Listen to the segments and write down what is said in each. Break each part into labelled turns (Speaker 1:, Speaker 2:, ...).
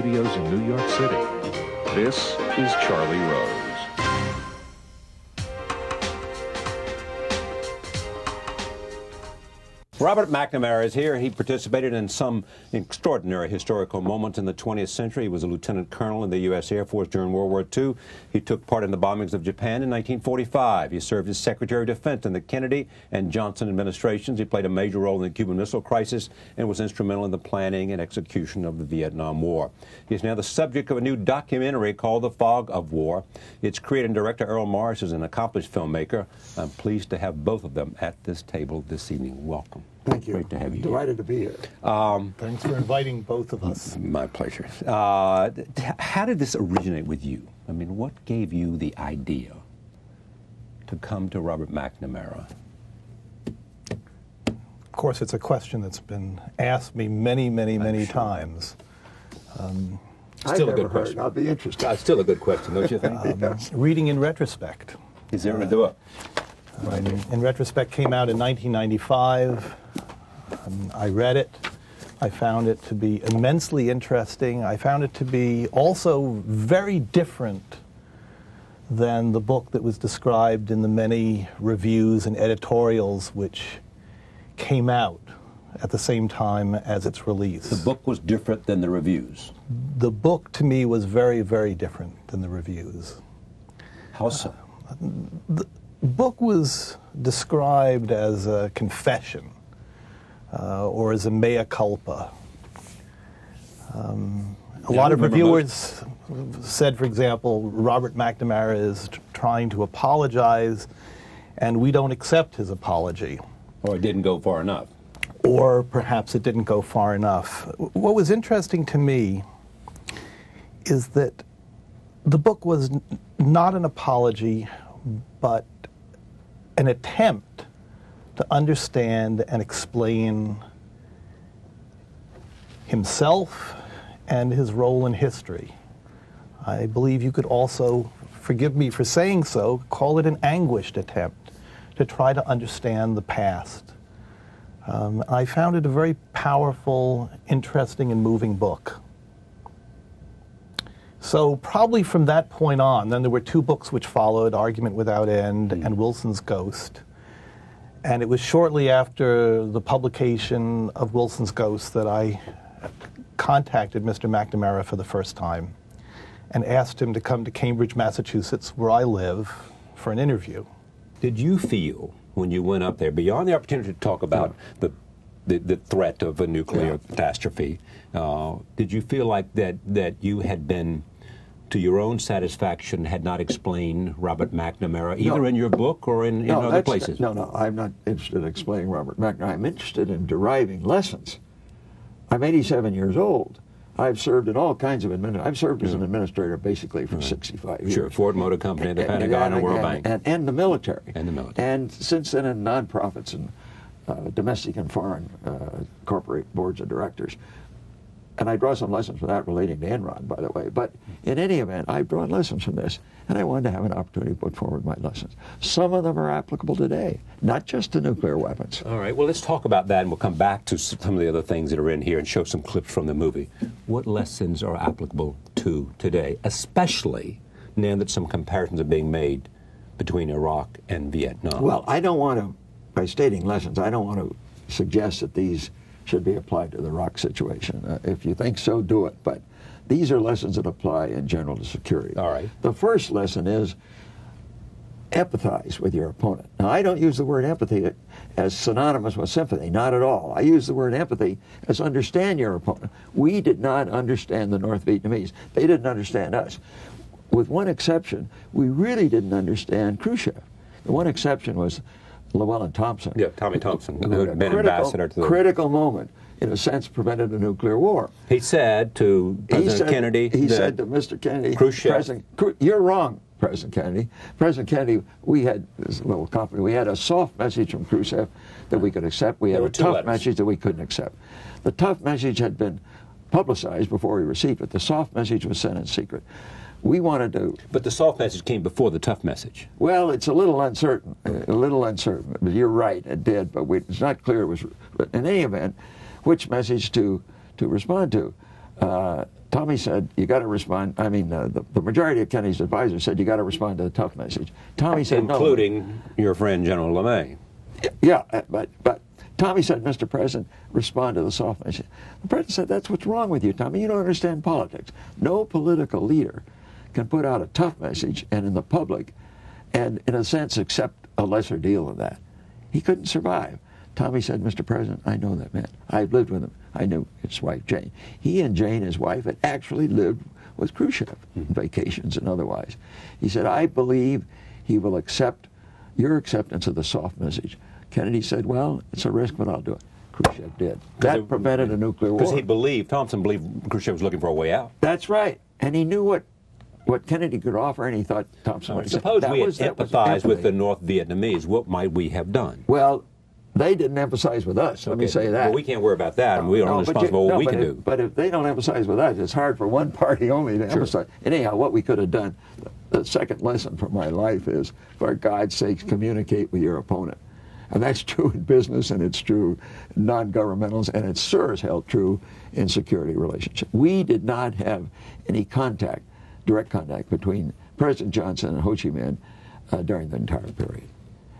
Speaker 1: studios in New York City. This is Charlie Rose.
Speaker 2: Robert McNamara is here. He participated in some extraordinary historical moments in the 20th century. He was a lieutenant colonel in the U.S. Air Force during World War II. He took part in the bombings of Japan in 1945. He served as Secretary of Defense in the Kennedy and Johnson administrations. He played a major role in the Cuban Missile Crisis and was instrumental in the planning and execution of the Vietnam War. He is now the subject of a new documentary called The Fog of War. Its creator and director, Errol Morris, is an accomplished filmmaker. I'm pleased to have both of them at this table this evening. Welcome.
Speaker 3: Thank you.
Speaker 2: Great to have you.
Speaker 3: Delighted to be here.
Speaker 4: Thanks for inviting both of us.
Speaker 2: My pleasure. How did this originate with you? I mean, what gave you the idea to come to Robert McNamara?
Speaker 4: Of course, it's a question that's been asked me many times.
Speaker 2: Still a good question.
Speaker 3: I'll be interested.
Speaker 2: Still a good question, don't you think?
Speaker 4: Reading in retrospect.
Speaker 2: Is there a do it?
Speaker 4: In retrospect, came out in 1995. I read it. I found it to be immensely interesting. I found it to be also very different than the book that was described in the many reviews and editorials which came out at the same time as its release.
Speaker 2: The book was different than the reviews?
Speaker 4: The book, to me, was very different than the reviews.
Speaker 2: How so?
Speaker 4: The book was described as a confession or as a mea culpa. A lot of reviewers said, for example, Robert McNamara is trying to apologize, and we don't accept his apology.
Speaker 2: Or it didn't go far enough.
Speaker 4: Or perhaps it didn't go far enough. What was interesting to me is that the book was not an apology, but an attempt to understand and explain himself and his role in history. I believe you could also, forgive me for saying so, call it an anguished attempt to try to understand the past. I found it a very powerful, interesting, and moving book. So probably from that point on, then there were two books which followed, Argument Without End and Wilson's Ghost. And it was shortly after the publication of Wilson's Ghost that I contacted Mr. McNamara for the first time and asked him to come to Cambridge, Massachusetts, where I live, for an interview.
Speaker 2: Did you feel, when you went up there, beyond the opportunity to talk about the threat of a nuclear catastrophe, did you feel like that you had been, to your own satisfaction, had not explained Robert McNamara, either in your book or in other places?
Speaker 3: No, I'm not interested in explaining Robert McNamara. I'm interested in deriving lessons. I'm 87 years old. I've served in all kinds of I've served as an administrator basically for 65 years.
Speaker 2: Sure, Ford Motor Company, the Pentagon, and World Bank.
Speaker 3: And the military.
Speaker 2: And the military.
Speaker 3: And since then in nonprofits and domestic and foreign corporate boards of directors. And I draw some lessons from that relating to Enron, by the way. But in any event, I've drawn lessons from this, and I wanted to have an opportunity to put forward my lessons. Some of them are applicable today, not just to nuclear weapons.
Speaker 2: All right, well, let's talk about that, and we'll come back to some of the other things that are in here and show some clips from the movie. What lessons are applicable to today, especially now that some comparisons are being made between Iraq and Vietnam?
Speaker 3: Well, I don't want to, by stating lessons, I don't want to suggest that these should be applied to the Iraq situation. If you think so, do it. But these are lessons that apply in general to security.
Speaker 2: All right.
Speaker 3: The first lesson is empathize with your opponent. Now, I don't use the word empathy as synonymous with sympathy, not at all. I use the word empathy as understand your opponent. We did not understand the North Vietnamese. They didn't understand us. With one exception, we really didn't understand Khrushchev. The one exception was Llewellyn Thompson.
Speaker 2: Yeah, Tommy Thompson, who had been ambassador to the...
Speaker 3: critical moment, in a sense, prevented a nuclear war.
Speaker 2: He said to President Kennedy...
Speaker 3: He said to Mr. Kennedy...
Speaker 2: Khrushchev...
Speaker 3: You're wrong, President Kennedy. President Kennedy, we had this little company. We had a soft message from Khrushchev that we could accept. We had a tough message that we couldn't accept. The tough message had been publicized before we received it. The soft message was sent in secret. We wanted to...
Speaker 2: But the soft message came before the tough message.
Speaker 3: Well, it's a little uncertain. But you're right, it did, but it's not clear it was... But in any event, which message to respond to? Tommy said, you got to respond. I mean, the majority of Kennedy's advisors said, you got to respond to the tough message. Tommy said,
Speaker 2: including your friend General LeMay.
Speaker 3: Yeah, but Tommy said, Mr. President, respond to the soft message. The President said, that's what's wrong with you, Tommy. You don't understand politics. No political leader can put out a tough message and in the public and, in a sense, accept a lesser deal than that. He couldn't survive. Tommy said, Mr. President, I know that man. I've lived with him. I knew his wife, Jane. He and Jane, his wife, had actually lived with Khrushchev, vacations and otherwise. He said, I believe he will accept your acceptance of the soft message. Kennedy said, well, it's a risk, but I'll do it. Khrushchev did. That prevented a nuclear war.
Speaker 2: Because Thompson believed Khrushchev was looking for a way out.
Speaker 3: That's right. And he knew what Kennedy could offer, and he thought Thompson would.
Speaker 2: Suppose we had empathized with the North Vietnamese, what might we have done?
Speaker 3: Well, they didn't emphasize with us, let me say that.
Speaker 2: Well, we can't worry about that, and we are responsible for what we can do.
Speaker 3: But if they don't emphasize with us, it's hard for one party only to emphasize. Anyhow, what we could have done, the second lesson from my life is, for God's sakes, communicate with your opponent. And that's true in business, and it's true in non-governmentals, and it's sure as hell true in security relationships. We did not have any contact, direct contact, between President Johnson and Ho Chi Minh during the entire period.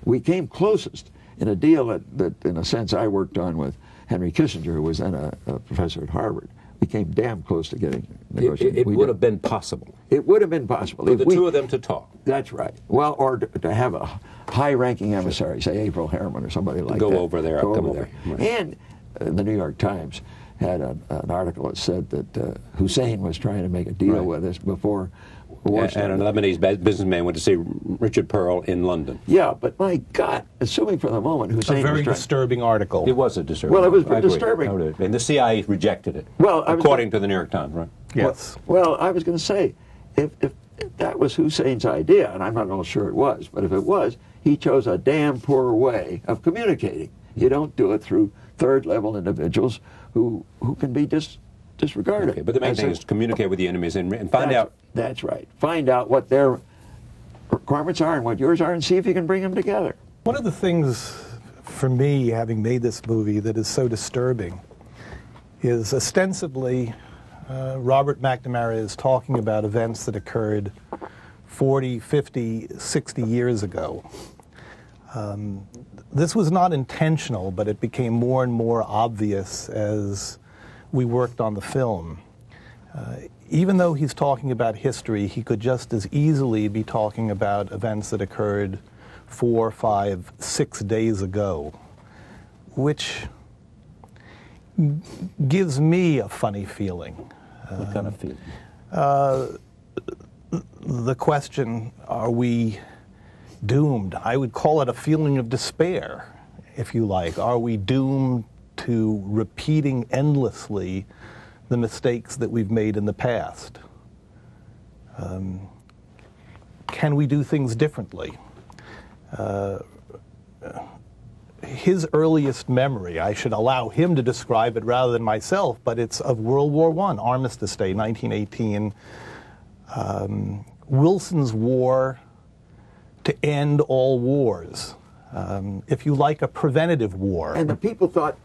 Speaker 3: We came closest in a deal that, in a sense, I worked on with Henry Kissinger, who was then a professor at Harvard. We came damn close to getting negotiated.
Speaker 2: It would have been possible.
Speaker 3: It would have been possible.
Speaker 2: For the two of them to talk.
Speaker 3: That's right. Well, or to have a high-ranking emissary, say April Harriman or somebody like that.
Speaker 2: Go over there.
Speaker 3: Right. And the New York Times had an article that said that Hussein was trying to make a deal with us before war started.
Speaker 2: And a Lebanese businessman went to see Richard Pearl in London.
Speaker 3: Yeah, but my God, assuming for the moment Hussein was
Speaker 4: a very disturbing article.
Speaker 2: It was a disturbing
Speaker 3: Well, it was
Speaker 2: article.
Speaker 3: disturbing.
Speaker 2: And the CIA rejected it,
Speaker 3: well,
Speaker 2: according to the New York Times, right?
Speaker 4: Yes.
Speaker 3: Well, I was going to say, if that was Hussein's idea, and I'm not all sure it was, but if it was, he chose a damn poor way of communicating. You don't do it through third-level individuals who can be disregarded.
Speaker 2: Okay, but the main thing is to communicate with the enemies and find out.
Speaker 3: That's right. Find out what their requirements are and what yours are, and see if you can bring them together.
Speaker 4: One of the things for me, having made this movie, that is so disturbing is ostensibly Robert McNamara is talking about events that occurred 40, 50, 60 years ago. This was not intentional, but it became more and more obvious as we worked on the film. Even though he's talking about history, he could just as easily be talking about events that occurred 4, 5, 6 days ago, which gives me a funny feeling.
Speaker 2: What kind of feeling?
Speaker 4: The question, are we doomed? I would call it a feeling of despair, if you like. Are we doomed to repeating endlessly the mistakes that we've made in the past? Can we do things differently? His earliest memory, I should allow him to describe it rather than myself, but it's of World War I, Armistice Day, 1918. Wilson's war to end all wars. If you like, a preventative war.
Speaker 3: And the people thought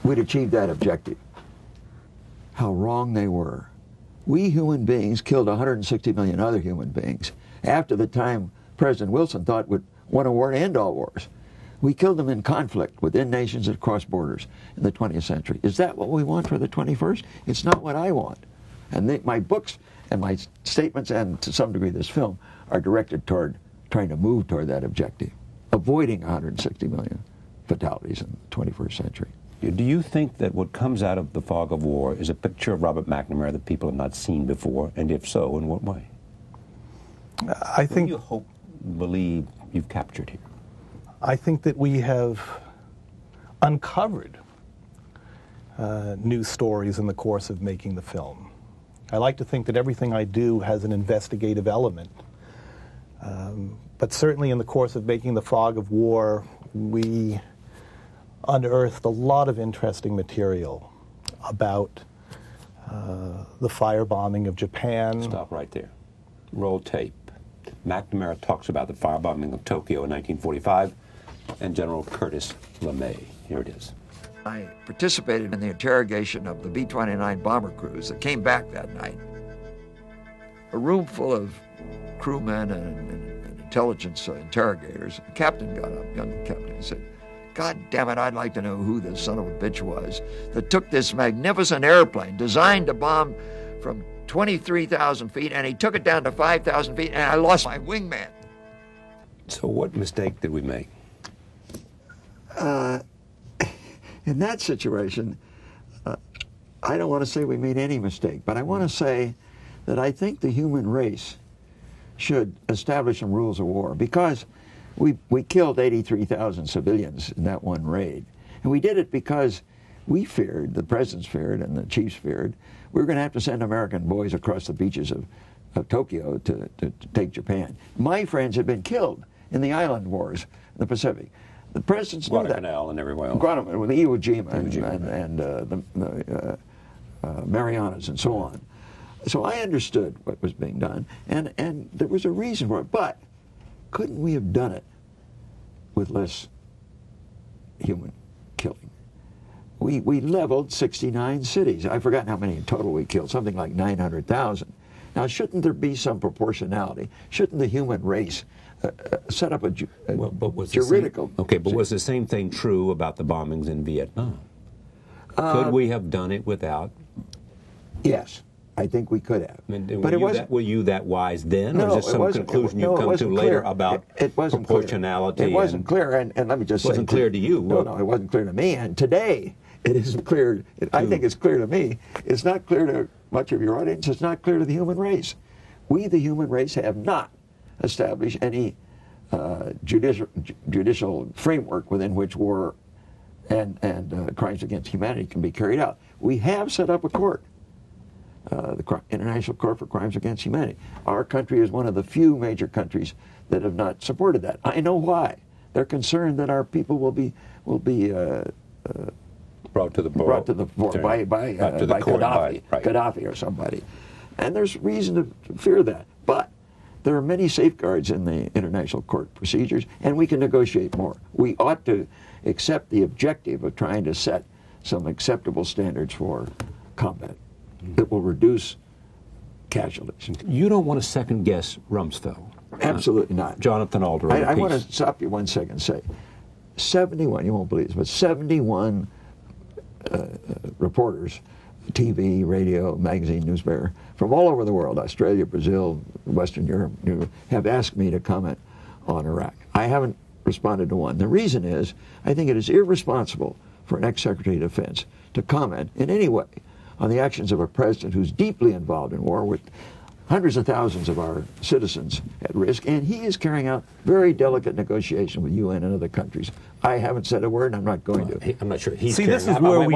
Speaker 3: we'd achieved that objective. How wrong they were. We human beings killed 160 million other human beings after the time President Wilson thought would want a war to end all wars. We killed them in conflict within nations and across borders in the 20th century. Is that what we want for the 21st? It's not what I want. And my books and my statements, and to some degree this film, are directed toward trying to move toward that objective, avoiding 160 million fatalities in the 21st century.
Speaker 2: Do you think that what comes out of the fog of war is a picture of Robert McNamara that people have not seen before, and if so, in what way?
Speaker 4: I think.
Speaker 2: What do you believe you've captured here?
Speaker 4: I think that we have uncovered new stories in the course of making the film. I like to think that everything I do has an investigative element. But certainly in the course of making The Fog of War, we unearthed a lot of interesting material about the firebombing of Japan.
Speaker 2: Stop right there. Roll tape. McNamara talks about the firebombing of Tokyo in 1945. and General Curtis LeMay. Here it is.
Speaker 3: I participated in the interrogation of the B-29 bomber crews that came back that night. A room full of crewmen and intelligence interrogators. The captain got up, young captain, and said, "God damn it, I'd like to know who the son of a bitch was that took this magnificent airplane designed to bomb from 23,000 feet, and he took it down to 5,000 feet, and I lost my wingman."
Speaker 2: So what mistake did we make?
Speaker 3: In that situation, I don't want to say we made any mistake, but I want to say that I think the human race should establish some rules of war, because we killed 83,000 civilians in that one raid. And we did it because we feared, the presidents feared and the chiefs feared, we were going to have to send American boys across the beaches of Tokyo to take Japan. My friends had been killed in the island wars in the Pacific. The presidents knew that.
Speaker 2: Guadalcanal and everywhere else.
Speaker 3: Guadalcanal, with the Iwo Jima and the Marianas and so on. So I understood what was being done, and there was a reason for it. But couldn't we have done it with less human killing? We leveled 69 cities. I've forgotten how many in total we killed, something like 900,000. Now, shouldn't there be some proportionality? Shouldn't the human race set up a juridical...
Speaker 2: But was the same thing true about the bombings in Vietnam? Could we have done it without?
Speaker 3: Yes, I think we could have.
Speaker 2: Were you that wise then,
Speaker 3: no,
Speaker 2: or is this some conclusion you come to later about proportionality?
Speaker 3: It wasn't clear, and let me just say...
Speaker 2: It wasn't clear to you.
Speaker 3: No, it wasn't clear to me, and today it isn't clear. I think it's clear to me. It's not clear to much of your audience. It's not clear to the human race. We, the human race, have not established any judicial framework within which war and crimes against humanity can be carried out. We have set up a court, the International Court for Crimes Against Humanity. Our country is one of the few major countries that have not supported that. I know why. They're concerned that our people will be
Speaker 2: brought to the board
Speaker 3: by Gaddafi or somebody. And there's reason to fear that. But there are many safeguards in the International Court procedures, and we can negotiate more. We ought to accept the objective of trying to set some acceptable standards for combat that will reduce casualties.
Speaker 2: You don't want to second-guess Rumsfeld.
Speaker 3: Absolutely not.
Speaker 2: Jonathan Alder.
Speaker 3: I want to stop you 1 second and say, 71, you won't believe this, but 71 reporters, TV, radio, magazine, newspaper, from all over the world, Australia, Brazil, Western Europe, have asked me to comment on Iraq. I haven't responded to one. The reason is, I think it is irresponsible for an ex-Secretary of Defense to comment in any way on the actions of a president who's deeply involved in war with hundreds of thousands of our citizens at risk, and he is carrying out very delicate negotiation with UN and other countries. I haven't said a word, and I'm not going to.
Speaker 2: I'm not sure he's
Speaker 4: See, this is where we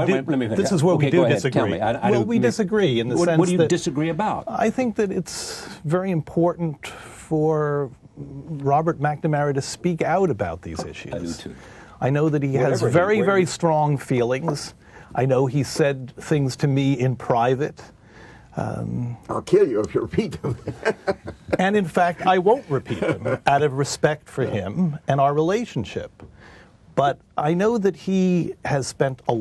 Speaker 4: do disagree. Well, we disagree in the sense that...
Speaker 2: What do you disagree about?
Speaker 4: I think that it's very important for Robert McNamara to speak out about these issues.
Speaker 2: I do too.
Speaker 4: I know that he has very strong feelings. I know he said things to me in private.
Speaker 3: I'll kill you if you repeat them.
Speaker 4: And in fact, I won't repeat them out of respect for him and our relationship. But I know that he has spent a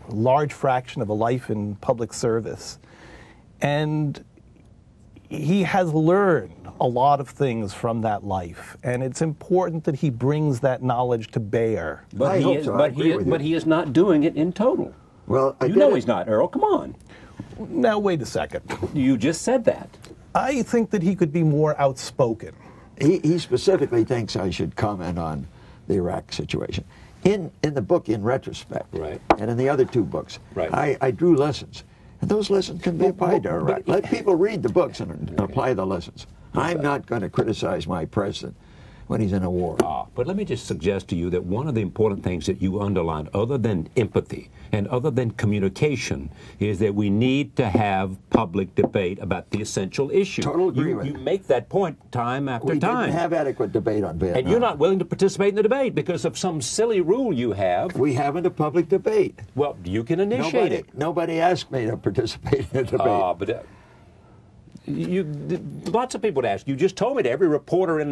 Speaker 4: large fraction of a life in public service. And he has learned a lot of things from that life. And it's important that he brings that knowledge to bear.
Speaker 2: But he is not doing it in total.
Speaker 3: Well,
Speaker 2: you know he's not, Earl. Come on.
Speaker 4: Now, wait a second.
Speaker 2: You just said that.
Speaker 4: I think that he could be more outspoken.
Speaker 3: He specifically thinks I should comment on the Iraq situation. In the book, In Retrospect,
Speaker 2: right,
Speaker 3: and in the other two books,
Speaker 2: right,
Speaker 3: I drew lessons. And those lessons can be applied to Iraq. Let people read the books and apply the lessons. I'm not going to criticize my president when he's in a war.
Speaker 2: But let me just suggest to you that one of the important things that you underlined, other than empathy and other than communication, is that we need to have public debate about the essential issue.
Speaker 3: Total agreement.
Speaker 2: You make that point time after time.
Speaker 3: We didn't have adequate debate on Vietnam.
Speaker 2: And you're not willing to participate in the debate because of some silly rule you have.
Speaker 3: We haven't a public debate.
Speaker 2: Well, you can initiate it.
Speaker 3: Nobody asked me to participate in a debate.
Speaker 2: lots of people would ask. You just told me that every reporter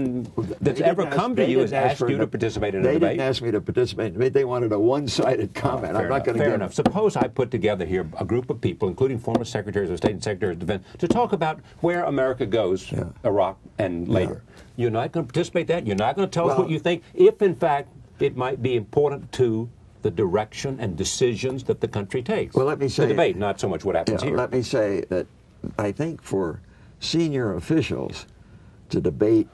Speaker 2: that's ever come to you has asked you to participate in a debate.
Speaker 3: They didn't ask me to participate in a debate. They wanted a one-sided comment. I'm not going to
Speaker 2: Fair enough. Suppose I put together here a group of people, including former secretaries of state and secretaries of defense, to talk about where America goes, Iraq and later. You're not going to participate in that? You're not going to tell us what you think, if in fact it might be important to the direction and decisions that the country takes?
Speaker 3: Well, let me say...
Speaker 2: The debate, not so much what happens here.
Speaker 3: Let me say that I think for senior officials to debate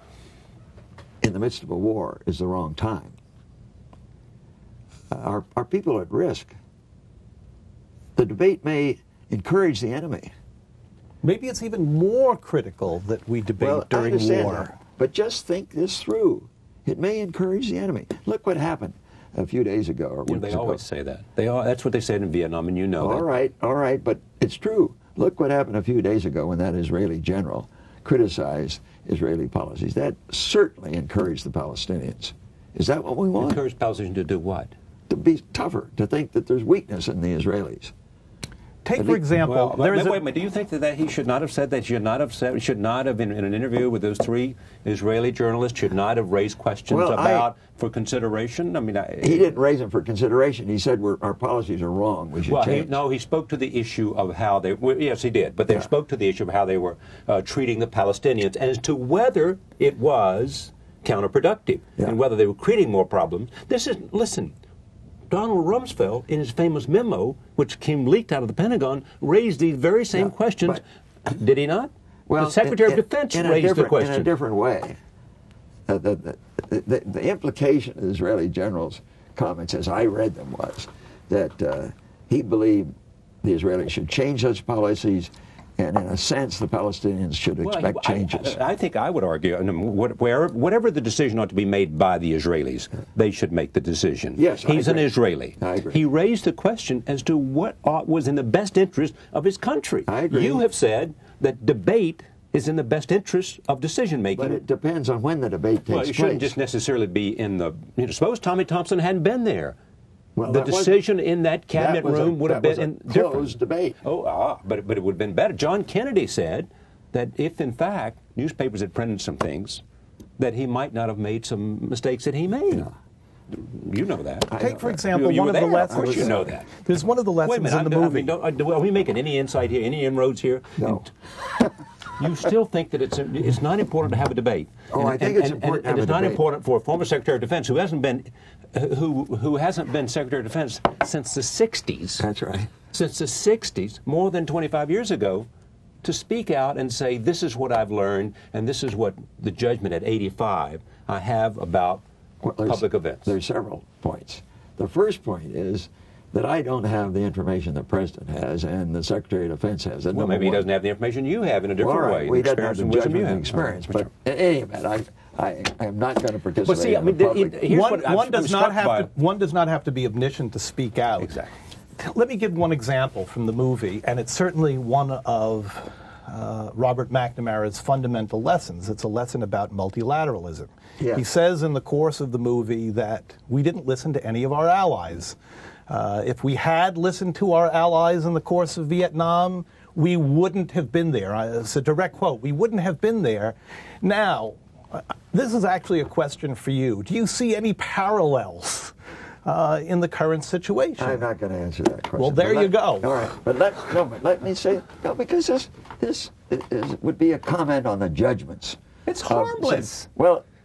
Speaker 3: in the midst of a war is the wrong time. Our people are at risk. The debate may encourage the enemy.
Speaker 4: Maybe it's even more critical that we debate during war.
Speaker 3: That. But just think this through. It may encourage the enemy. Look what happened a few days ago or weeks ago.
Speaker 2: They always say that. That's what they said in Vietnam, and you know that.
Speaker 3: All right, but it's true. Look what happened a few days ago when that Israeli general criticized Israeli policies. That certainly encouraged the Palestinians. Is that what we want?
Speaker 2: Encourage Palestinians to do what?
Speaker 3: To be tougher, to think that there's weakness in the Israelis.
Speaker 4: Take, for example,
Speaker 2: wait a minute. Do you think that he should not have said that? Should not have in an interview with those 3 Israeli journalists, should not have raised questions for consideration? I mean,
Speaker 3: he didn't raise them for consideration. He said our policies are wrong. We should change.
Speaker 2: He spoke to the issue of how they. Yes, he did. But they spoke to the issue of how they were treating the Palestinians, and as to whether it was counterproductive and whether they were creating more problems. Listen. Donald Rumsfeld, in his famous memo, which came leaked out of the Pentagon, raised these very same questions. Did he not?
Speaker 3: Well,
Speaker 2: the Secretary of Defense raised the question.
Speaker 3: In a different way. The implication of the Israeli general's comments, as I read them, was that he believed the Israelis should change such policies, and in a sense, the Palestinians should expect changes.
Speaker 2: I think I would argue, whatever the decision ought to be made by the Israelis, they should make the decision.
Speaker 3: Yes,
Speaker 2: He's an Israeli.
Speaker 3: I agree.
Speaker 2: He raised the question as to what was in the best interest of his country.
Speaker 3: I agree.
Speaker 2: You have said that debate is in the best interest of decision-making.
Speaker 3: But it depends on when the debate takes place.
Speaker 2: Well, it shouldn't just necessarily be in the... suppose Tommy Thompson hadn't been there.
Speaker 3: Well,
Speaker 2: the decision in that cabinet room would have been
Speaker 3: a closed debate.
Speaker 2: But it would have been better. John Kennedy said that if, in fact, newspapers had printed some things, that he might not have made some mistakes that he made. Yeah. You know that.
Speaker 4: Take, for example, one of the lessons.
Speaker 2: Of course you know that.
Speaker 4: There's one of the lessons in the movie.
Speaker 2: Are we making any insight here, any inroads here?
Speaker 3: No.
Speaker 2: You still think that it's not important to have a debate.
Speaker 3: I think it's important to have a debate.
Speaker 2: It's not important for a former Secretary of Defense who hasn't been Secretary of Defense since the 60s.
Speaker 3: That's right.
Speaker 2: Since the 60s, more than 25 years ago, to speak out and say, this is what I've learned, and this is what the judgment at 85 I have about public events.
Speaker 3: There's several points. The first point is that I don't have the information the President has and the Secretary of Defense has.
Speaker 2: Well, maybe he doesn't have the information you have in a different way.
Speaker 3: We don't have the judgment and experience. But in any event, I am not going to participate.
Speaker 2: But see, I mean,
Speaker 4: one does not have to be omniscient to speak out.
Speaker 2: Exactly.
Speaker 4: Let me give one example from the movie, and it's certainly one of Robert McNamara's fundamental lessons. It's a lesson about multilateralism.
Speaker 3: Yeah.
Speaker 4: He says in the course of the movie that we didn't listen to any of our allies. If we had listened to our allies in the course of Vietnam, we wouldn't have been there. It's a direct quote. We wouldn't have been there. Now, this is actually a question for you. Do you see any parallels in the current situation?
Speaker 3: I'm not going to answer that question.
Speaker 4: Well, there you go.
Speaker 3: All right, but let me say, because this would be a comment on the judgments.
Speaker 2: It's harmless.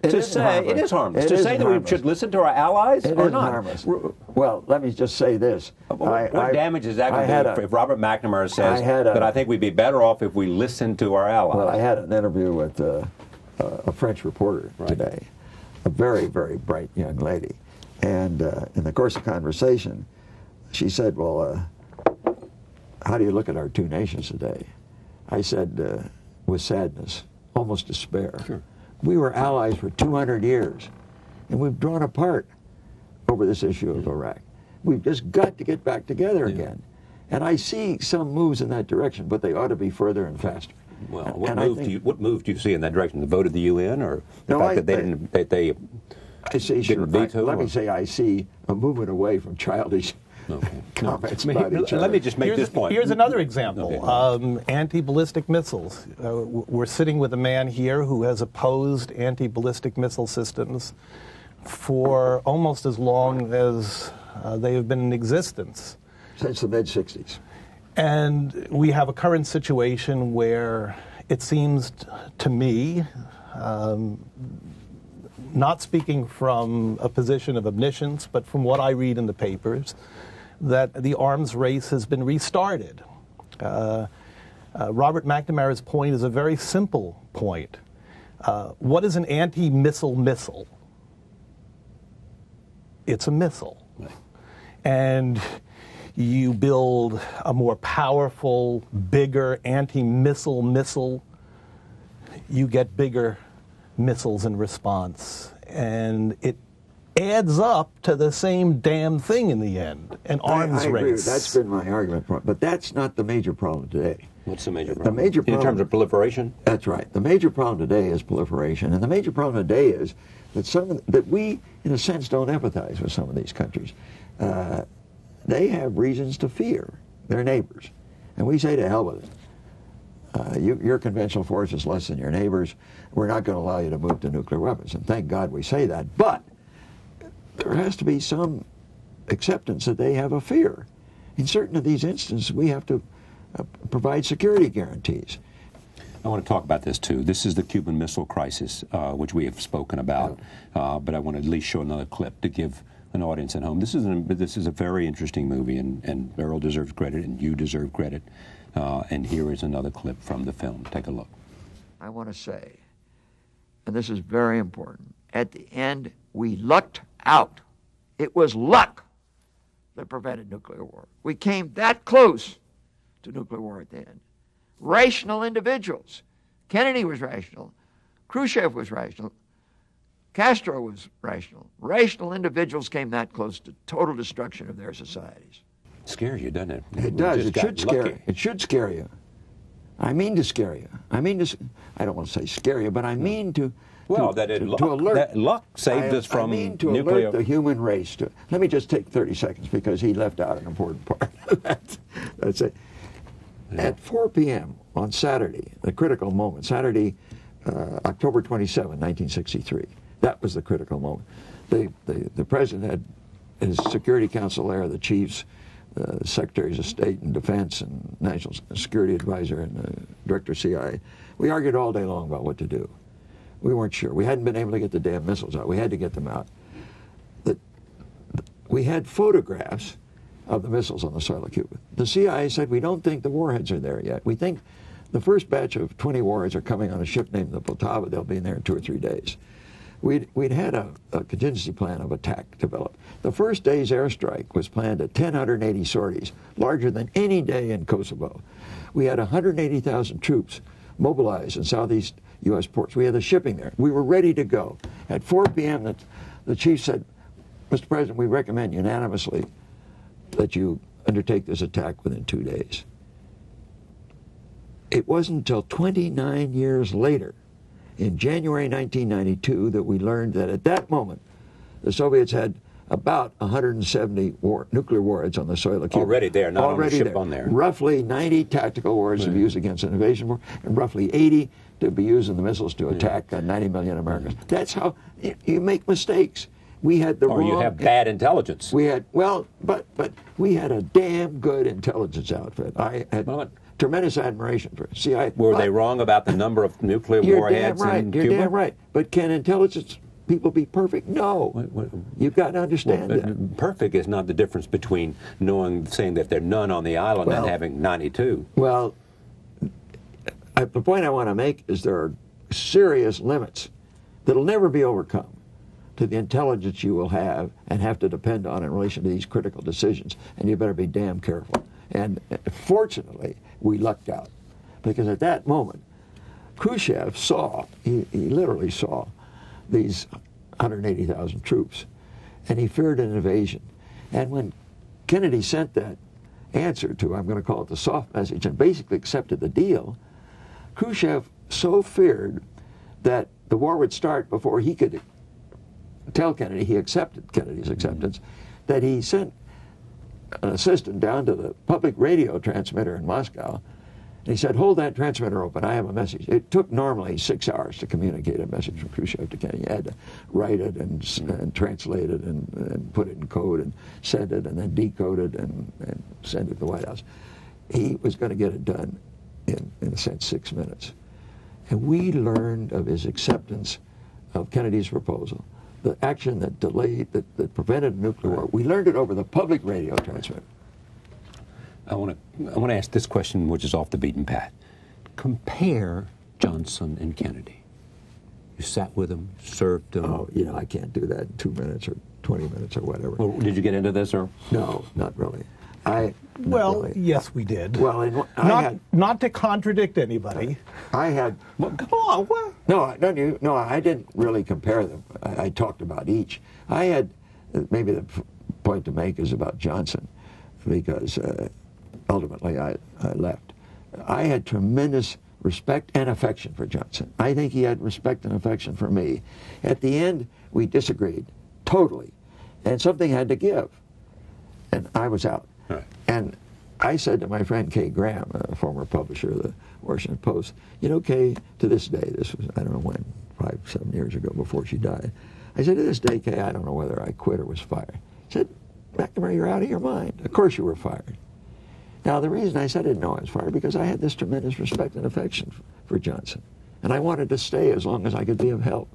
Speaker 3: It is harmless.
Speaker 2: To say that we should listen to our allies or not.
Speaker 3: Harmless. Well, let me just say this.
Speaker 2: What damage is that going to do if Robert McNamara says that I think we'd be better off if we listened to our allies?
Speaker 3: Well, I had an interview with a French reporter today, a very, very bright young lady. And in the course of conversation, she said, well, how do you look at our two nations today? I said, with sadness, almost despair.
Speaker 2: Sure.
Speaker 3: We were allies for 200 years, and we've drawn apart over this issue of Iraq. We've just got to get back together again. And I see some moves in that direction, but they ought to be further and faster.
Speaker 2: Well, what move do you see in that direction? The vote of the UN, or the fact that they
Speaker 3: I see,
Speaker 2: didn't veto?
Speaker 3: Let me say I see a movement away from childish
Speaker 2: Okay.
Speaker 3: comments
Speaker 2: No,
Speaker 3: about each
Speaker 2: let
Speaker 3: other.
Speaker 2: me just make this point.
Speaker 4: Here's another example.
Speaker 2: Okay.
Speaker 4: Anti-ballistic missiles. We're sitting with a man here who has opposed anti-ballistic missile systems for almost as long as they have been in existence.
Speaker 3: Since the mid-'60s.
Speaker 4: And we have a current situation where it seems to me, not speaking from a position of omniscience, but from what I read in the papers, that the arms race has been restarted. Robert McNamara's point is a very simple point. What is an anti-missile missile? It's a missile.
Speaker 2: Right.
Speaker 4: And you build a more powerful, bigger anti-missile missile, you get bigger missiles in response. And it adds up to the same damn thing in the end, an arms
Speaker 3: I agree.
Speaker 4: race.
Speaker 3: That's been my argument. But that's not the major problem today.
Speaker 2: What's the major problem?
Speaker 3: The major
Speaker 2: In
Speaker 3: problem,
Speaker 2: terms of proliferation?
Speaker 3: That's right. The major problem today is proliferation, and the major problem today is that that we, in a sense, don't empathize with some of these countries. They have reasons to fear their neighbors, and we say to hell with it. Your conventional force is less than your neighbors. We're not going to allow you to move to nuclear weapons, and thank God we say that. But there has to be some acceptance that they have a fear. In certain of these instances, we have to provide security guarantees.
Speaker 2: I want to talk about this too. This is the Cuban Missile Crisis, which we have spoken about, but I want to at least show another clip to give an audience at home. This is a very interesting movie, and Errol deserves credit, and you deserve credit. And here is another clip from the film. Take a look.
Speaker 3: I want to say, and this is very important, at the end, we lucked out. It was luck that prevented nuclear war. We came that close to nuclear war at the end. Rational individuals. Kennedy was rational. Khrushchev was rational. Castro was rational. Rational individuals came that close to total destruction of their societies.
Speaker 2: It scares you, doesn't it?
Speaker 3: It does. It should scare you. It should scare you. I mean to scare you. I don't want to say scare you, but I mean to
Speaker 2: Well,
Speaker 3: to
Speaker 2: luck, that luck saved us from
Speaker 3: I mean to
Speaker 2: nuclear.
Speaker 3: alert the human race to. Let me just take 30 seconds because he left out an important part. That's it. Yeah. At 4 p.m. on Saturday, the critical moment, Saturday, October 27, 1963. That was the critical moment. The president had his Security Council there, the chiefs, secretaries of state and defense and national security advisor and director of CIA. We argued all day long about what to do. We weren't sure. We hadn't been able to get the damn missiles out. We had to get them out. We had photographs of the missiles on the soil of Cuba. The CIA said, we don't think the warheads are there yet. We think the first batch of 20 warheads are coming on a ship named the Poltava. They'll be in there in 2 or 3 days. We'd had a contingency plan of attack developed. The first day's airstrike was planned at 1,080 sorties, larger than any day in Kosovo. We had 180,000 troops mobilized in southeast U.S. ports. We had the shipping there. We were ready to go. At 4 p.m., the chief said, Mr. President, we recommend unanimously that you undertake this attack within 2 days. It wasn't until 29 years later, in January 1992, that we learned that at that moment, the Soviets had about 170 nuclear warheads on the soil of Cuba.
Speaker 2: Already there, not already on the ship on there.
Speaker 3: Roughly 90 tactical warheads to be used against an invasion war, and roughly 80 to be used in the missiles to attack 90 million Americans. That's how you make mistakes. We had the wrong...
Speaker 2: Or you have bad intelligence.
Speaker 3: We had, well, but we had a damn good intelligence outfit. I had tremendous admiration for CIA.
Speaker 2: Were they wrong about the number of nuclear warheads in Cuba?
Speaker 3: You're damn right. But can intelligence people be perfect? No. You've got to understand that.
Speaker 2: Perfect is not the difference between saying that there are none on the island and having 92.
Speaker 3: Well, the point I want to make is there are serious limits that'll never be overcome to the intelligence you will have and have to depend on in relation to these critical decisions, and you better be damn careful. And fortunately, we lucked out, because at that moment, Khrushchev saw, he literally saw these 180,000 troops, and he feared an invasion. And when Kennedy sent that answer to, I'm going to call it the soft message, and basically accepted the deal, Khrushchev so feared that the war would start before he could tell Kennedy, he accepted Kennedy's acceptance, that he sent an assistant down to the public radio transmitter in Moscow. And he said, hold that transmitter open, I have a message. It took normally 6 hours to communicate a message from Khrushchev to Kennedy. You had to write it and translate it and put it in code and send it and then decode it and send it to the White House. He was going to get it done in a sense, 6 minutes. And we learned of his acceptance of Kennedy's proposal, the action that delayed, that prevented nuclear war. We learned it over the public radio transmitter.
Speaker 2: I want to ask this question, which is off the beaten path. Compare Johnson and Kennedy. You sat with them, served them.
Speaker 3: Oh, you know, I can't do that in 2 minutes or 20 minutes or whatever.
Speaker 2: Well, did you get into this, or?
Speaker 3: No, not really.
Speaker 4: Well, yes, we did.
Speaker 3: Well,
Speaker 4: not to contradict anybody.
Speaker 3: I had.
Speaker 2: Well, come on, what?
Speaker 3: No, I didn't really compare them. I talked about each. I had, maybe the point to make is about Johnson, because ultimately I left. I had tremendous respect and affection for Johnson. I think he had respect and affection for me. At the end, we disagreed totally, and something had to give, and I was out.
Speaker 2: Right.
Speaker 3: And I said to my friend Kay Graham, a former publisher of the Washington Post, you know, Kay, to this day, this was, I don't know when, 5, 7 years ago before she died, I said, to this day, Kay, I don't know whether I quit or was fired. She said, McNamara, you're out of your mind. Of course you were fired. Now, the reason I said I didn't know I was fired, because I had this tremendous respect and affection for Johnson. And I wanted to stay as long as I could be of help.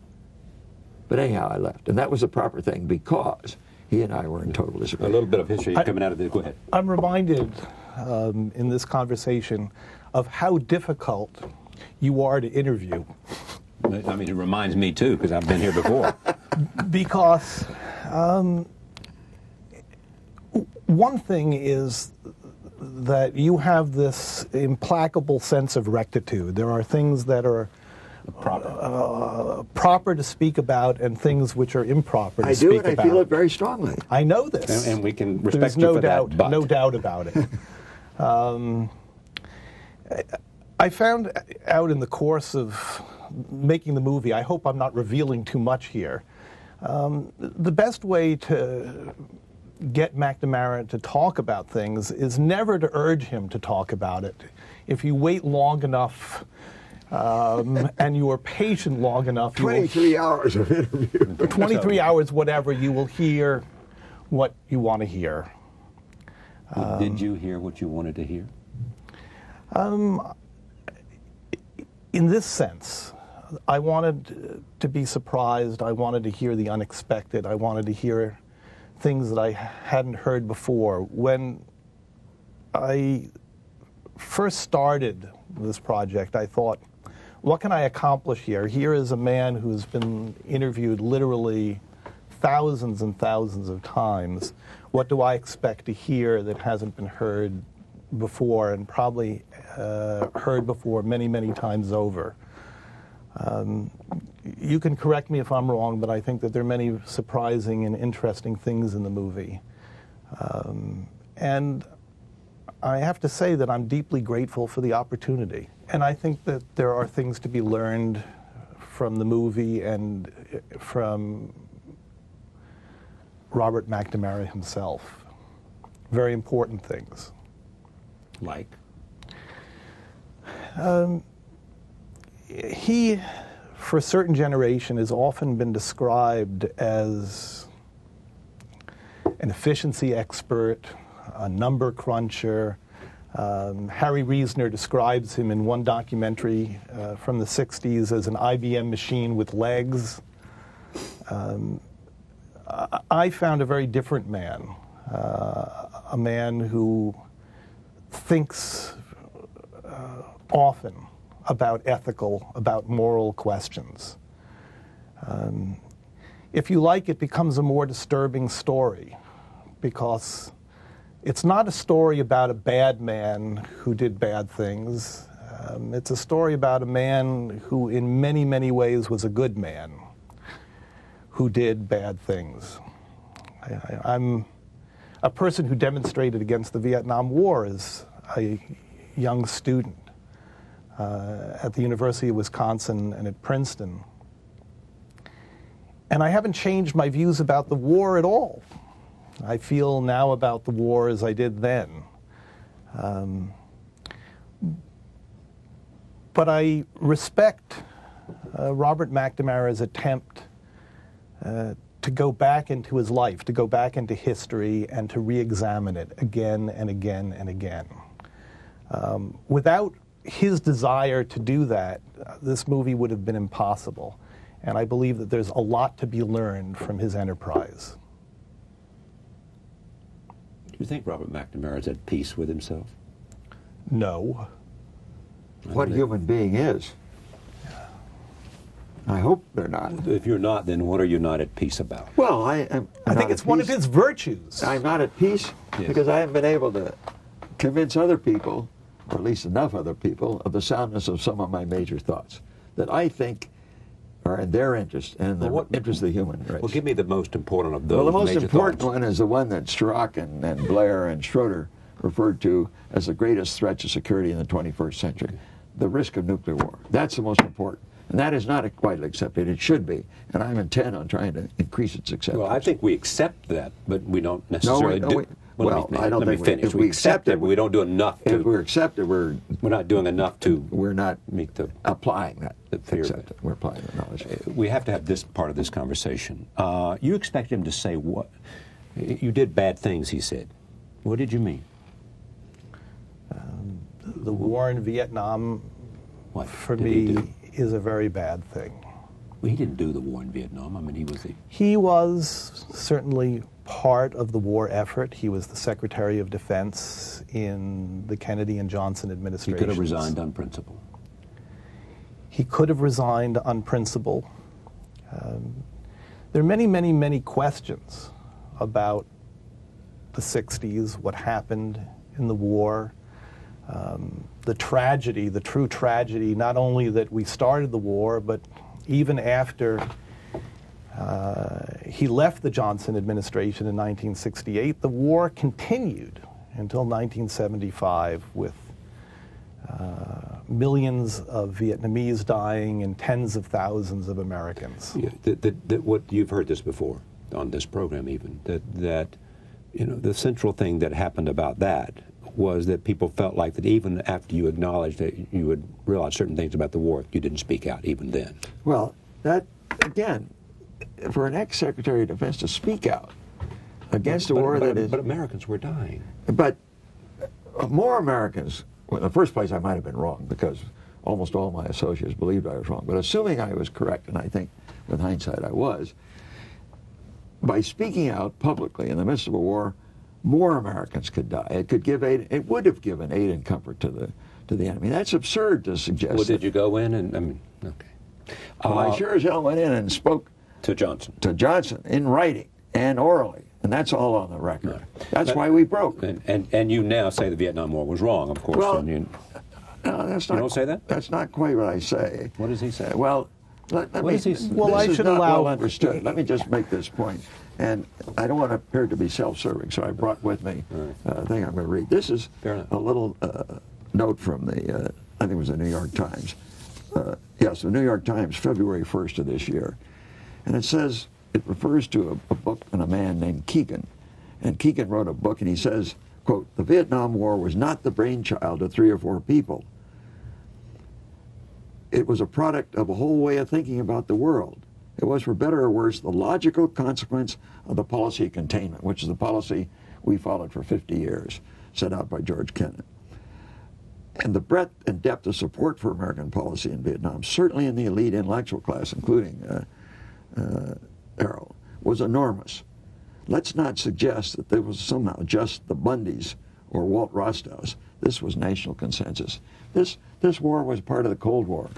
Speaker 3: But anyhow, I left. And that was the proper thing, because he and I were in total disagreement.
Speaker 2: A little bit of history coming out of this. Go ahead.
Speaker 4: I'm reminded in this conversation of how difficult you are to interview.
Speaker 2: I mean, it reminds me, too, because I've been here before.
Speaker 4: Because one thing is that you have this implacable sense of rectitude. There are things that are proper to speak about and things which are improper to speak about.
Speaker 3: I do, and I feel it very strongly.
Speaker 4: I know this.
Speaker 2: And we can respect
Speaker 4: There's
Speaker 2: you for that, but.
Speaker 4: no doubt about it. I found out in the course of making the movie, I hope I'm not revealing too much here, the best way to get McNamara to talk about things is never to urge him to talk about it. If you wait long enough and you are patient long enough,
Speaker 3: 23 hours of interview.
Speaker 4: 23 hours, whatever, you will hear what you want to hear.
Speaker 2: Did you hear what you wanted to hear?
Speaker 4: In this sense, I wanted to be surprised. I wanted to hear the unexpected. I wanted to hear things that I hadn't heard before. When I first started this project, I thought, what can I accomplish here? Here is a man who's been interviewed literally thousands and thousands of times. What do I expect to hear that hasn't been heard before, and probably heard before many, many times over? You can correct me if I'm wrong, but I think that there are many surprising and interesting things in the movie. And I have to say that I'm deeply grateful for the opportunity. And I think that there are things to be learned from the movie and from Robert McNamara himself. Very important things.
Speaker 2: Like?
Speaker 4: He, for a certain generation, has often been described as an efficiency expert, a number cruncher. Harry Reasoner describes him in one documentary from the 60s as an IBM machine with legs. I found a very different man, a man who thinks often about ethical, about moral questions. If you like, it becomes a more disturbing story, because it's not a story about a bad man who did bad things. It's a story about a man who in many, many ways was a good man who did bad things. I'm a person who demonstrated against the Vietnam War as a young student at the University of Wisconsin and at Princeton. And I haven't changed my views about the war at all. I feel now about the war as I did then. But I respect Robert McNamara's attempt to go back into his life, to go back into history, and to re-examine it again and again and again. Without his desire to do that, this movie would have been impossible. And I believe that there's a lot to be learned from his enterprise.
Speaker 2: Do you think Robert McNamara is at peace with himself?
Speaker 4: No.
Speaker 3: What human being is? I hope they're not.
Speaker 2: If you're not, then what are you not at peace about?
Speaker 3: Well, I
Speaker 4: think it's one of his virtues.
Speaker 3: I'm not at peace
Speaker 2: Yes.
Speaker 3: because I haven't been able to convince other people, or at least enough other people, of the soundness of some of my major thoughts that I think are in their interest and the interest of the human race.
Speaker 2: Well, give me the most important of those.
Speaker 3: Well, the most
Speaker 2: major
Speaker 3: important
Speaker 2: thoughts.
Speaker 3: one is the one that Strzok and Blair and Schroeder referred to as the greatest threat to security in the 21st century, the risk of nuclear war. That's the most important. And that is not widely accepted. It should be. And I'm intent on trying to increase its acceptance.
Speaker 2: Well, I think we accept that, but we don't necessarily do.
Speaker 3: Well, I don't
Speaker 2: let me
Speaker 3: think
Speaker 2: finish.
Speaker 3: if
Speaker 2: We accept it, but we don't do enough to.
Speaker 3: If we're accepted, we're
Speaker 2: not doing enough to.
Speaker 3: We're not
Speaker 2: meet the
Speaker 3: applying that.
Speaker 2: the fear of
Speaker 3: Accept
Speaker 2: it.
Speaker 3: it. We're applying the knowledge.
Speaker 2: We have to have this part of this conversation. You expect him to say what? You did bad things, he said. What did you mean?
Speaker 4: The war in Vietnam,
Speaker 2: What
Speaker 4: for
Speaker 2: did he
Speaker 4: me,
Speaker 2: do?
Speaker 4: is a very bad thing.
Speaker 2: Well, he didn't do the war in Vietnam. I mean, he was the.
Speaker 4: He was certainly part of the war effort. He was the Secretary of Defense in the Kennedy and Johnson
Speaker 2: He
Speaker 4: administrations.
Speaker 2: could have resigned on principle.
Speaker 4: He could have resigned on principle. There are many, many, many questions about the 60s, what happened in the war, the tragedy, the true tragedy, not only that we started the war, but even after he left the Johnson administration in 1968, the war continued until 1975 with millions of Vietnamese dying and tens of thousands of Americans.
Speaker 2: Yeah, what you've heard this before on this program, even that you know the central thing that happened about that was that people felt like that even after you acknowledged that you would realize certain things about the war, you didn't speak out even then.
Speaker 3: Well, that again, for an ex-Secretary of Defense to speak out against a war that is.
Speaker 2: But Americans were dying.
Speaker 3: But more Americans. Well, in the first place, I might have been wrong because almost all my associates believed I was wrong. But assuming I was correct, and I think with hindsight I was, by speaking out publicly in the midst of a war, more Americans could die. It could give aid. It would have given aid and comfort to the enemy. That's absurd to suggest.
Speaker 2: Well, did you go in and I mean, okay?
Speaker 3: Well, I sure as hell went in and spoke
Speaker 2: to Johnson.
Speaker 3: To Johnson in writing and orally. And that's all on the record. Right. That's why we broke.
Speaker 2: And you now say the Vietnam War was wrong, of course.
Speaker 3: Well,
Speaker 2: no,
Speaker 3: that's not.
Speaker 2: You don't say that?
Speaker 3: That's not quite what I say.
Speaker 2: What does he say?
Speaker 3: Well, let me.
Speaker 2: Does he say?
Speaker 4: Well, I should allow.
Speaker 3: Well understood. Let me just make this point, and I don't want to appear to be self-serving, so I brought with me a thing I'm going to read. This is a little note from the. I think it was the New York Times. Yes, the New York Times, February 1st of this year, and it says. It refers to a book and a man named Keegan. And Keegan wrote a book, and he says, quote, "The Vietnam War was not the brainchild of 3 or 4 people. It was a product of a whole way of thinking about the world. It was, for better or worse, the logical consequence of the policy of containment, which is the policy we followed for 50 years, set out by George Kennan. And the breadth and depth of support for American policy in Vietnam, certainly in the elite intellectual class, including Errol, was enormous. Let's not suggest that there was somehow just the Bundys or Walt Rostows. This was national consensus. This war was part of the Cold War.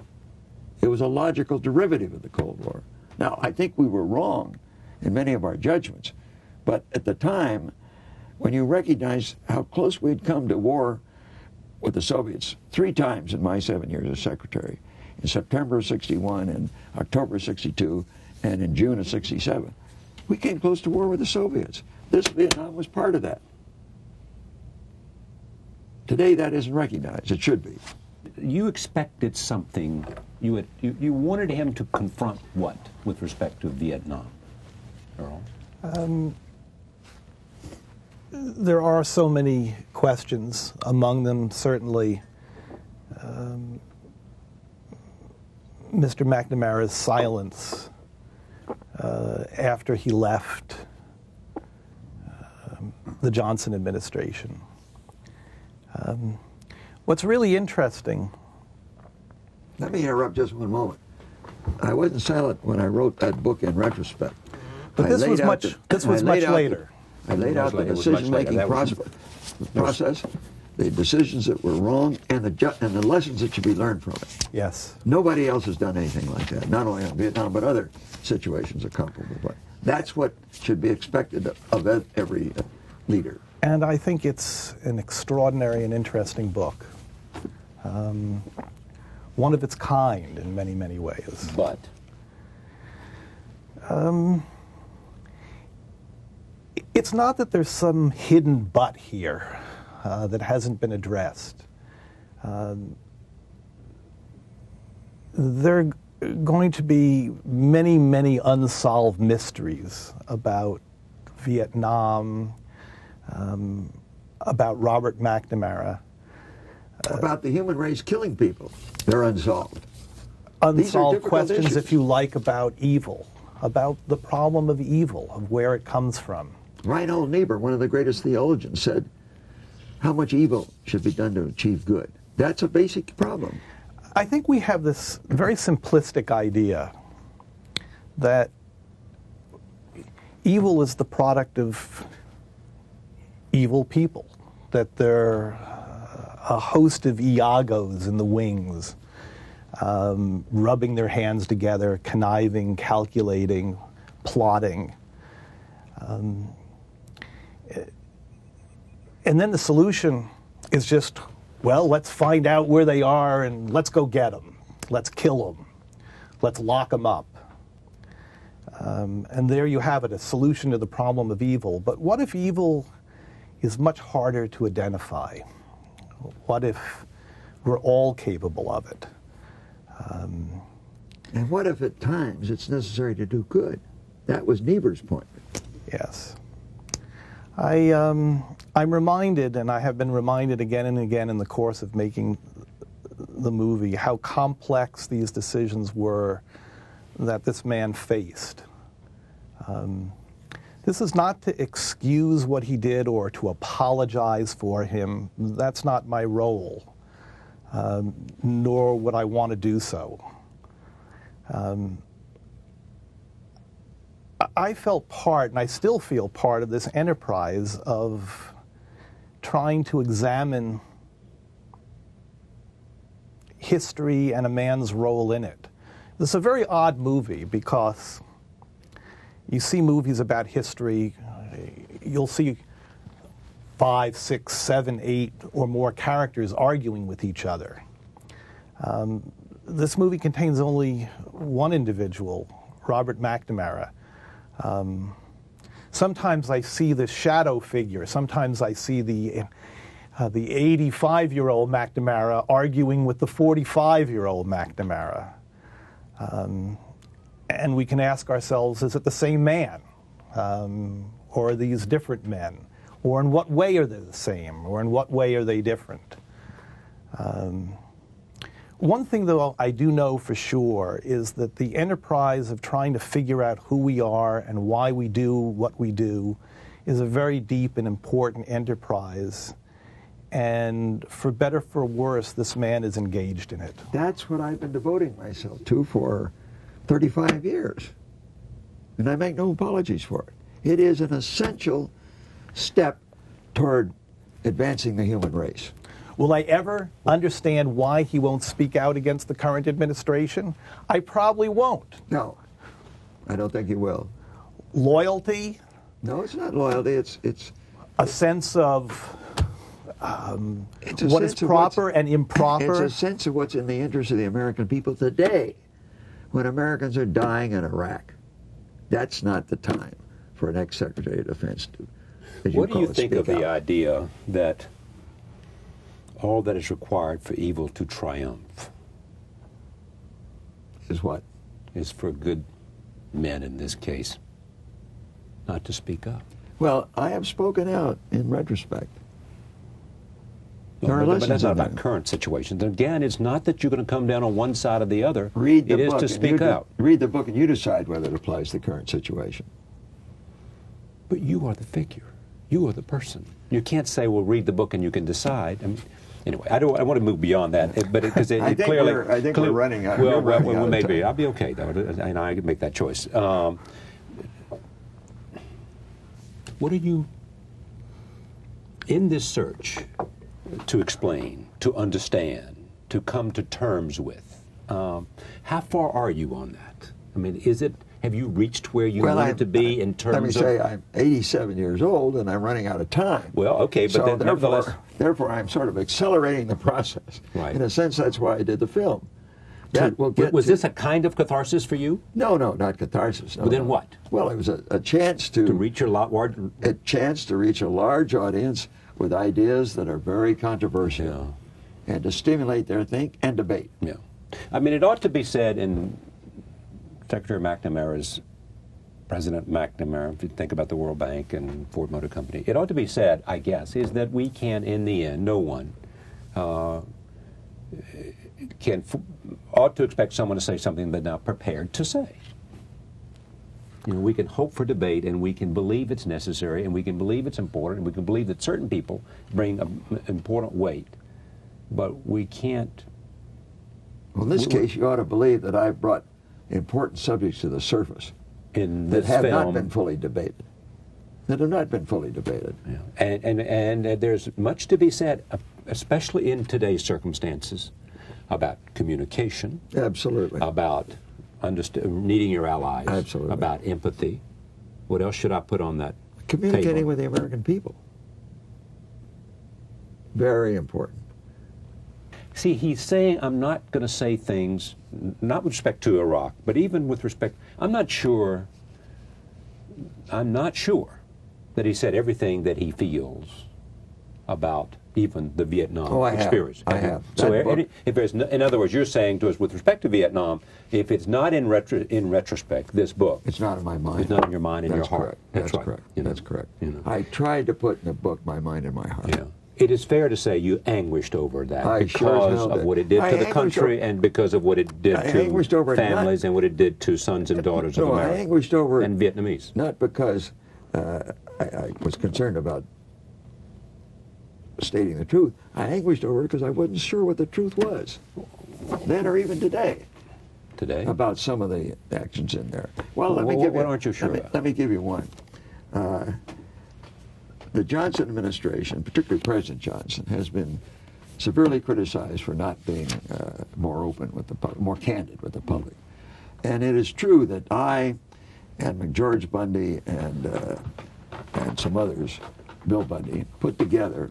Speaker 3: It was a logical derivative of the Cold War. Now, I think we were wrong in many of our judgments, but at the time, when you recognize how close we'd come to war with the Soviets 3 times in my 7 years as secretary, in September of '61, in October of '62, and in June of '67, we came close to war with the Soviets. This Vietnam was part of that. Today, that isn't recognized. It should be.
Speaker 2: You expected something. You wanted him to confront what with respect to Vietnam, Earl?
Speaker 4: there are so many questions, among them certainly Mr. McNamara's silence after he left the Johnson administration. What's really interesting...
Speaker 3: Let me interrupt just one moment. I wasn't silent when I wrote that book in retrospect.
Speaker 4: But this was much later.
Speaker 3: I laid out the decision-making process, the decisions that were wrong, and the lessons that should be learned from it.
Speaker 4: Yes.
Speaker 3: Nobody else has done anything like that, not only in Vietnam, but other situations are comparable. But that's what should be expected of every leader.
Speaker 4: And I think it's an extraordinary and interesting book. One of its kind in many, many ways.
Speaker 2: But?
Speaker 4: It's not that there's some hidden but here that hasn't been addressed. There are going to be many, many unsolved mysteries about Vietnam, about Robert McNamara.
Speaker 3: About the human race killing people. They're unsolved.
Speaker 4: Unsolved questions, issues. If you like, about evil, about the problem of evil, of where it comes from.
Speaker 3: Reinhold Niebuhr, one of the greatest theologians, said, how much evil should be done to achieve good? That's a basic problem.
Speaker 4: I think we have this very simplistic idea that evil is the product of evil people, that they're a host of Iagos in the wings, rubbing their hands together, conniving, calculating, plotting. And then the solution is just, well, let's find out where they are and let's go get them. Let's kill them. Let's lock them up. And there you have it, a solution to the problem of evil. But what if evil is much harder to identify? What if we're all capable of it?
Speaker 3: And what if at times it's necessary to do good? That was Niebuhr's point.
Speaker 4: Yes. I'm reminded, and I have been reminded again and again in the course of making the movie, how complex these decisions were that this man faced. This is not to excuse what he did or to apologize for him. That's not my role, nor would I want to do so. I felt part, and I still feel part of this enterprise of trying to examine history and a man's role in it. This is a very odd movie because you see movies about history, you'll see 5, 6, 7, 8 or more characters arguing with each other. This movie contains only one individual, Robert McNamara. Sometimes I see the shadow figure. Sometimes I see the 85-year-old McNamara arguing with the 45-year-old McNamara. And we can ask ourselves, is it the same man? Or are these different men? Or in what way are they the same? Or in what way are they different? One thing, though, I do know for sure is that the enterprise of trying to figure out who we are and why we do what we do is a very deep and important enterprise. And for better, for worse, this man is engaged in it.
Speaker 3: That's what I've been devoting myself to for 35 years. And I make no apologies for it. It is an essential step toward advancing the human race.
Speaker 4: Will I ever understand why he won't speak out against the current administration? I probably won't.
Speaker 3: No, I don't think he will.
Speaker 4: Loyalty?
Speaker 3: No, it's not loyalty. It's
Speaker 4: a sense of what is proper and improper.
Speaker 3: It's a sense of what's in the interest of the American people today, when Americans are dying in Iraq. That's not the time for an ex-Secretary of Defense to, as you
Speaker 2: What do you think of the
Speaker 3: out.
Speaker 2: idea that all that is required for evil to triumph
Speaker 3: Is what?
Speaker 2: is for good men in this case not to speak up?
Speaker 3: Well, I have spoken out in retrospect. There are
Speaker 2: But
Speaker 3: lessons
Speaker 2: that's not
Speaker 3: in
Speaker 2: about
Speaker 3: that.
Speaker 2: current situations. Again, it's not that you're going to come down on one side or the other.
Speaker 3: Read the
Speaker 2: It is
Speaker 3: book
Speaker 2: to
Speaker 3: and
Speaker 2: speak out.
Speaker 3: Read the book and you decide whether it applies to the current situation.
Speaker 2: But you are the figure. You are the person. You can't say, well, read the book and you can decide. I mean, anyway, I want to move beyond that, but because
Speaker 3: I think
Speaker 2: clearly,
Speaker 3: we're running out.
Speaker 2: Well,
Speaker 3: we're running out of
Speaker 2: maybe
Speaker 3: time.
Speaker 2: I'll be okay though, and I can make that choice. What are you in this search to explain, to understand, to come to terms with? How far are you on that? I mean, is it? Have you reached where you wanted to be in terms of?
Speaker 3: Let me say, I'm 87 years old and I'm running out of time.
Speaker 2: Well, okay, but
Speaker 3: so
Speaker 2: then, nevertheless,
Speaker 3: therefore, I'm sort of accelerating the process.
Speaker 2: Right.
Speaker 3: In a sense, that's why I did the film. That will get
Speaker 2: was
Speaker 3: to,
Speaker 2: this a kind of catharsis for you?
Speaker 3: No, not catharsis. No,
Speaker 2: Well, then
Speaker 3: no.
Speaker 2: what?
Speaker 3: Well, it was a chance to
Speaker 2: reach your lot ward?
Speaker 3: a chance to reach a large audience with ideas that are very controversial, and to stimulate their think and debate.
Speaker 2: Yeah. I mean, it ought to be said in Secretary McNamara's, President McNamara, if you think about the World Bank and Ford Motor Company, it ought to be said, I guess, is that we can, in the end, no one ought to expect someone to say something they're not prepared to say. You know, we can hope for debate, and we can believe it's necessary, and we can believe it's important, and we can believe that certain people bring an important weight, but we can't.
Speaker 3: Well, in this case, you ought to believe that I've brought important subjects to the surface
Speaker 2: In
Speaker 3: that
Speaker 2: this
Speaker 3: have
Speaker 2: film,
Speaker 3: not been fully debated. That have not been fully debated.
Speaker 2: yeah. And there's much to be said, especially in today's circumstances, about communication,
Speaker 3: Absolutely.
Speaker 2: about needing your allies,
Speaker 3: Absolutely.
Speaker 2: about empathy. What else should I put on that
Speaker 3: Communicating
Speaker 2: table?
Speaker 3: with the American people. Very important.
Speaker 2: See, he's saying, I'm not going to say things, not with respect to Iraq, but even with respect, I'm not sure that he said everything that he feels about even the Vietnam
Speaker 3: Oh, I have.
Speaker 2: experience.
Speaker 3: I have.
Speaker 2: So,
Speaker 3: That book-
Speaker 2: if there's in other words, you're saying to us, with respect to Vietnam, if it's not in retrospect, this book,
Speaker 3: It's not in my mind.
Speaker 2: it's not in your mind and your
Speaker 3: That's
Speaker 2: heart.
Speaker 3: correct.
Speaker 2: That's right.
Speaker 3: correct.
Speaker 2: You know,
Speaker 3: That's correct.
Speaker 2: you know.
Speaker 3: I tried to put in the book my mind and my heart.
Speaker 2: Yeah. It is fair to say you anguished over that
Speaker 3: I
Speaker 2: because
Speaker 3: sure as hell
Speaker 2: of
Speaker 3: did.
Speaker 2: what it did
Speaker 3: I
Speaker 2: to the
Speaker 3: anguished
Speaker 2: country
Speaker 3: over-
Speaker 2: and because of what it did
Speaker 3: I anguished
Speaker 2: to
Speaker 3: over it, not-
Speaker 2: families and what it did to sons and daughters of
Speaker 3: No, I
Speaker 2: America
Speaker 3: anguished over it
Speaker 2: and Vietnamese.
Speaker 3: not because I was concerned about stating the truth. I anguished over it because I wasn't sure what the truth was, then or even today,
Speaker 2: Today?
Speaker 3: about some of the actions in there. Well, let me
Speaker 2: What-
Speaker 3: give you.
Speaker 2: what aren't you sure about?
Speaker 3: Let me give you one. The Johnson administration, particularly President Johnson, has been severely criticized for not being more open with the public, more candid with the public. And it is true that I and McGeorge Bundy and some others, Bill Bundy, put together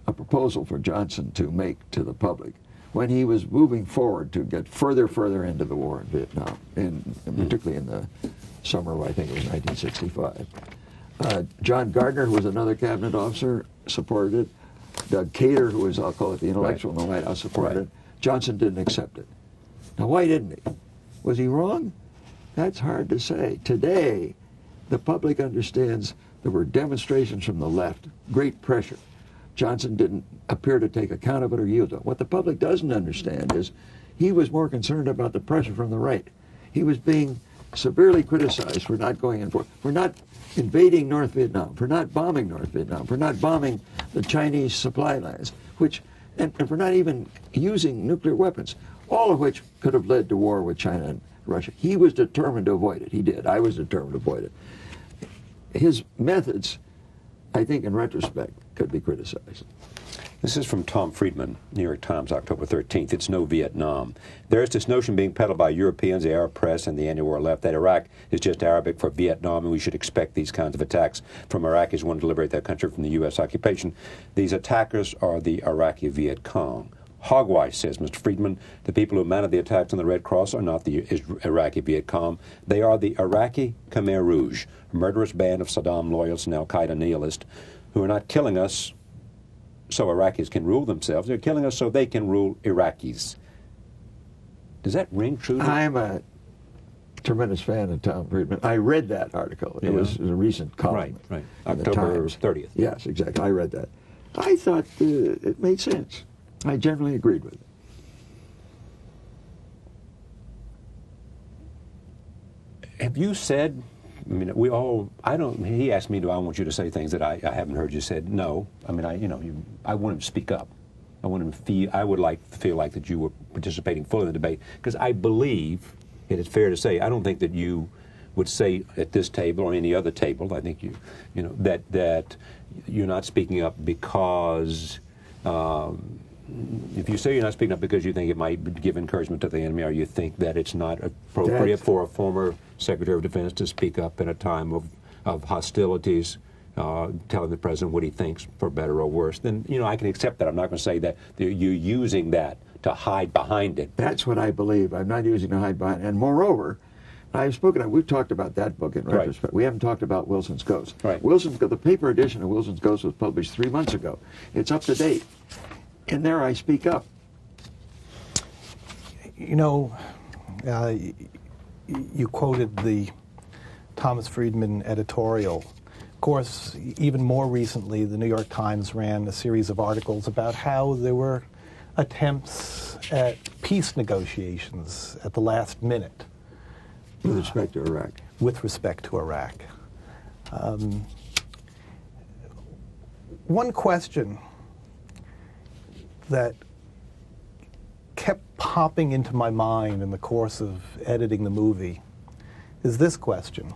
Speaker 3: a proposal for Johnson to make to the public when he was moving forward to get further into the war in Vietnam, particularly in the summer of, I think it was 1965. John Gardner, who was another cabinet officer, supported it. Doug Cater, who was, I'll call it the intellectual in the White House, supported it. Johnson didn't accept it. Now, why didn't he? Was he wrong? That's hard to say. Today, the public understands there were demonstrations from the left, great pressure. Johnson didn't appear to take account of it or yield to it. What the public doesn't understand is he was more concerned about the pressure from the right. He was being severely criticized for not going in for not invading North Vietnam, for not bombing North Vietnam, for not bombing the Chinese supply lines, and for not even using nuclear weapons, all of which could have led to war with China and Russia. He was determined to avoid it. He did. I was determined to avoid it. His methods, I think, in retrospect, could be criticized.
Speaker 2: This is from Tom Friedman, New York Times, October 13th. It's no Vietnam. There is this notion being peddled by Europeans, the Arab press, and the anti-war left that Iraq is just Arabic for Vietnam, and we should expect these kinds of attacks from Iraqis who want to liberate their country from the U.S. occupation. These attackers are the Iraqi Viet Cong. Hogwash, says Mr. Friedman, the people who mounted the attacks on the Red Cross are not the Iraqi Viet Cong. They are the Iraqi Khmer Rouge, a murderous band of Saddam loyalists and al-Qaeda nihilists who are not killing us so Iraqis can rule themselves. They're killing us so they can rule Iraqis. Does that ring true?
Speaker 3: tremendous fan of Tom Friedman. I read that article. It was a recent column.
Speaker 2: Right.
Speaker 3: in the
Speaker 2: October
Speaker 3: Times.
Speaker 2: 30th.
Speaker 3: Yes, exactly. I read that. I thought it made sense. I generally agreed with it.
Speaker 2: Have you said, I mean, he asked me, do I want you to say things that I haven't heard you said? No. I mean, I want him to speak up. I want him to feel like that you were participating fully in the debate, because I believe, it is fair to say, I don't think that you would say at this table or any other table, I think that you're not speaking up because, if you say you're not speaking up because you think it might give encouragement to the enemy, or you think that it's not appropriate for a former Secretary of Defense to speak up in a time of hostilities, telling the President what he thinks, for better or worse, then, I can accept that. I'm not going to say that you're using that to hide behind it.
Speaker 3: That's what I believe. I'm not using to hide behind it. And moreover, we've talked about that book in retrospect. We haven't talked about Wilson's Ghost.
Speaker 2: Right.
Speaker 3: The paper edition of Wilson's Ghost was published 3 months ago. It's up to date. And there I speak up.
Speaker 4: You quoted the Thomas Friedman editorial. Of course, even more recently, the New York Times ran a series of articles about how there were attempts at peace negotiations at the last minute.
Speaker 3: With respect to Iraq.
Speaker 4: With respect to Iraq. One question that kept popping into my mind in the course of editing the movie is this question.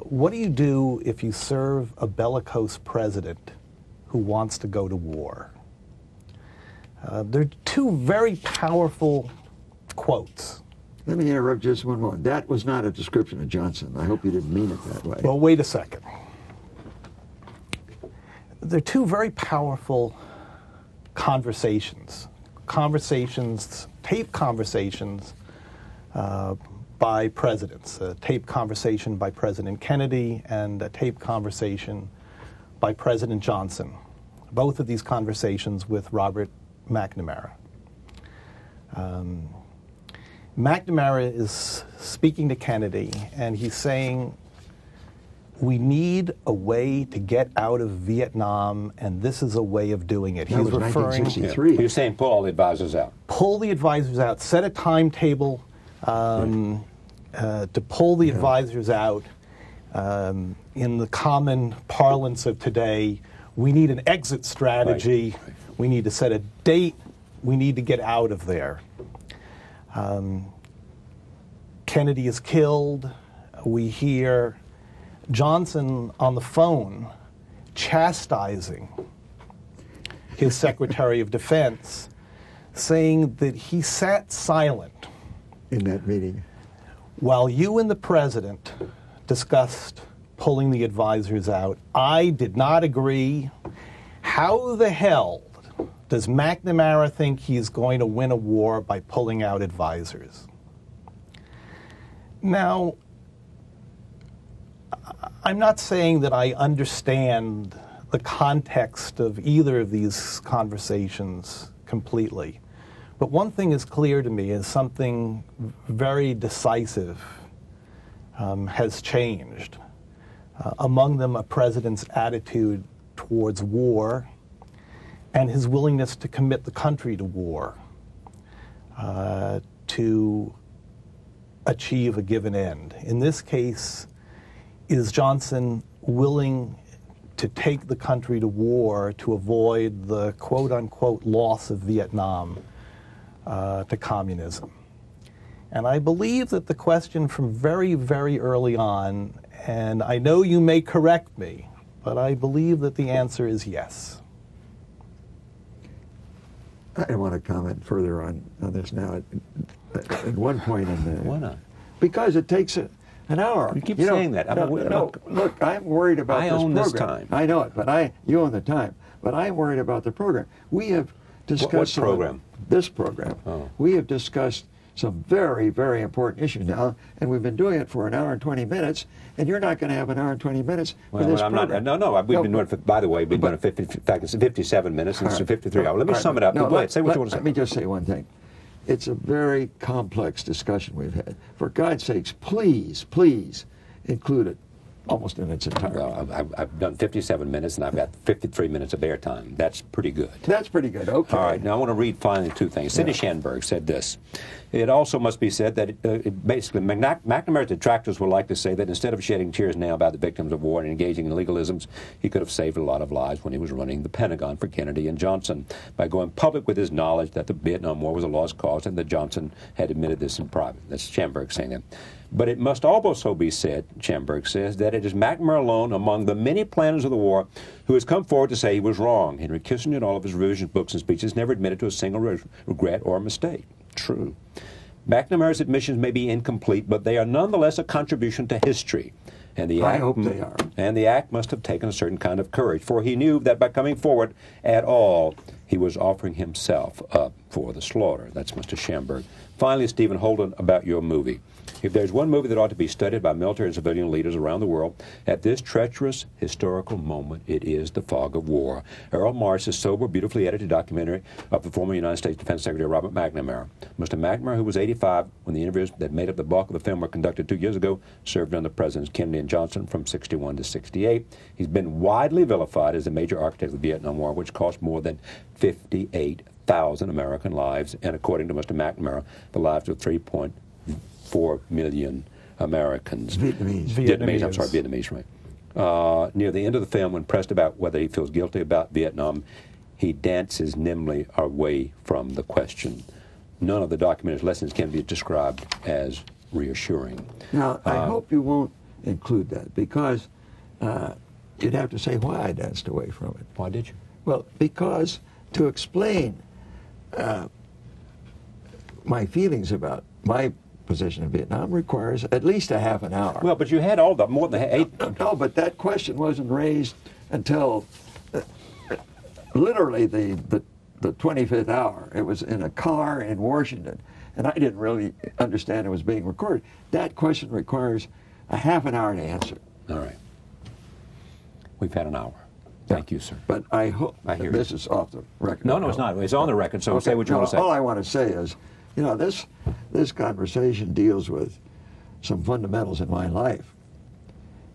Speaker 4: What do you do if you serve a bellicose president who wants to go to war? There are two very powerful quotes.
Speaker 3: Let me interrupt just one moment. That was not a description of Johnson. I hope you didn't mean it that way.
Speaker 4: Well, wait a second. There are two very powerful conversations, taped conversations by presidents, a taped conversation by President Kennedy and a taped conversation by President Johnson, both of these conversations with Robert McNamara. McNamara is speaking to Kennedy, and he's saying, we need a way to get out of Vietnam, and this is a way of doing it.
Speaker 3: That was 1963.
Speaker 2: He was saying pull all the advisors out.
Speaker 4: Pull the advisors out. Set a timetable to pull the advisors out. In the common parlance of today, we need an exit strategy.
Speaker 2: Right.
Speaker 4: We need to set a date. We need to get out of there. Kennedy is killed. We hear Johnson on the phone chastising his Secretary of Defense, saying that he sat silent
Speaker 3: in that meeting
Speaker 4: while you and the President discussed pulling the advisors out. I did not agree. How the hell does McNamara think he's going to win a war by pulling out advisors? Now, I'm not saying that I understand the context of either of these conversations completely, but one thing is clear to me is something very decisive has changed. Among them, a president's attitude towards war and his willingness to commit the country to war to achieve a given end. In this case, is Johnson willing to take the country to war to avoid the quote-unquote loss of Vietnam to communism? And I believe that the question from very, very early on, and I know you may correct me, but I believe that the answer is yes.
Speaker 3: I don't want to comment further on this now. At one point in the...
Speaker 2: Why not?
Speaker 3: Because it takes an hour.
Speaker 2: You keep saying that.
Speaker 3: Look, I'm worried about this program.
Speaker 2: I own this time.
Speaker 3: I know it, but you own the time. But I'm worried about the program. We have discussed...
Speaker 2: What program?
Speaker 3: This program.
Speaker 2: Oh.
Speaker 3: We have discussed some very, very important issues now, and we've been doing it for an hour and 20 minutes, and you're not going to have an hour and 20 minutes for this program.
Speaker 2: We've been doing it, by the way, we've done it 57 minutes, and it's 53 hours. Let me sum it up. Go ahead, say what you want to say.
Speaker 3: Let me just say one thing. it's a very complex discussion we've had. For God's sakes, please, please include it almost in its entirety.
Speaker 2: Well, I've done 57 minutes, and I've got 53 minutes of airtime. That's pretty good.
Speaker 3: That's pretty good. Okay.
Speaker 2: All right. Now I want to read finally two things. Sidney Schanberg said this. It also must be said that basically McNamara's detractors would like to say that instead of shedding tears now about the victims of war and engaging in legalisms, he could have saved a lot of lives when he was running the Pentagon for Kennedy and Johnson by going public with his knowledge that the Vietnam War was a lost cause and that Johnson had admitted this in private. That's Schanberg saying that. But it must also be said, Schanberg says, that it is McNamara alone among the many planners of the war who has come forward to say he was wrong. Henry Kissinger, in all of his revisions, books, and speeches, never admitted to a single regret or mistake. True. McNamara's admissions may be incomplete, but they are nonetheless a contribution to history. And the
Speaker 3: I hope they are.
Speaker 2: And the act must have taken a certain kind of courage, for he knew that by coming forward at all, he was offering himself up for the slaughter. That's Mr. Schanberg. Finally, Stephen Holden, about your movie. If there's one movie that ought to be studied by military and civilian leaders around the world at this treacherous historical moment, it is The Fog of War. Errol Morris's sober, beautifully edited documentary of the former United States Defense Secretary Robert McNamara. Mr. McNamara, who was 85 when the interviews that made up the bulk of the film were conducted 2 years ago, served under Presidents Kennedy and Johnson from 61 to 68. He's been widely vilified as a major architect of the Vietnam War, which cost more than 58,000 American lives, and according to Mr. McNamara, the lives of 3.4 million Americans. Vietnamese, right. Near the end of the film, when pressed about whether he feels guilty about Vietnam, he dances nimbly away from the question. None of the documentary's lessons can be described as reassuring.
Speaker 3: Now, I hope you won't include that, because you'd have to say why I danced away from it.
Speaker 2: Why did you?
Speaker 3: Well, because to explain my feelings about my position in Vietnam requires at least a half an hour.
Speaker 2: Well, but you had all the more than 8.
Speaker 3: No, but that question wasn't raised until literally the 25th hour. It was in a car in Washington, and I didn't really understand it was being recorded. That question requires a half an hour to answer.
Speaker 2: All right. We've had an hour. Thank you, sir.
Speaker 3: But I hope this is off the record.
Speaker 2: No, it's not. It's on the record, so
Speaker 3: okay.
Speaker 2: Say what you want to say.
Speaker 3: All I want to say is, you know, this conversation deals with some fundamentals in my life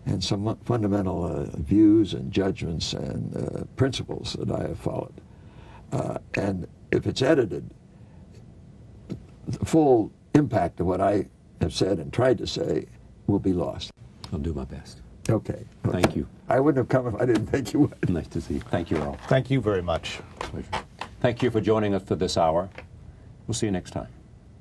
Speaker 3: and some fundamental views and judgments and principles that I have followed. And if it's edited, the full impact of what I have said and tried to say will be lost.
Speaker 2: I'll do my best.
Speaker 3: Okay.
Speaker 2: Thank you.
Speaker 3: I wouldn't have come if I didn't think you would.
Speaker 2: Nice to see you. Thank you, Earl.
Speaker 4: Thank you very much.
Speaker 2: Pleasure. Thank you for joining us for this hour. We'll see you next time.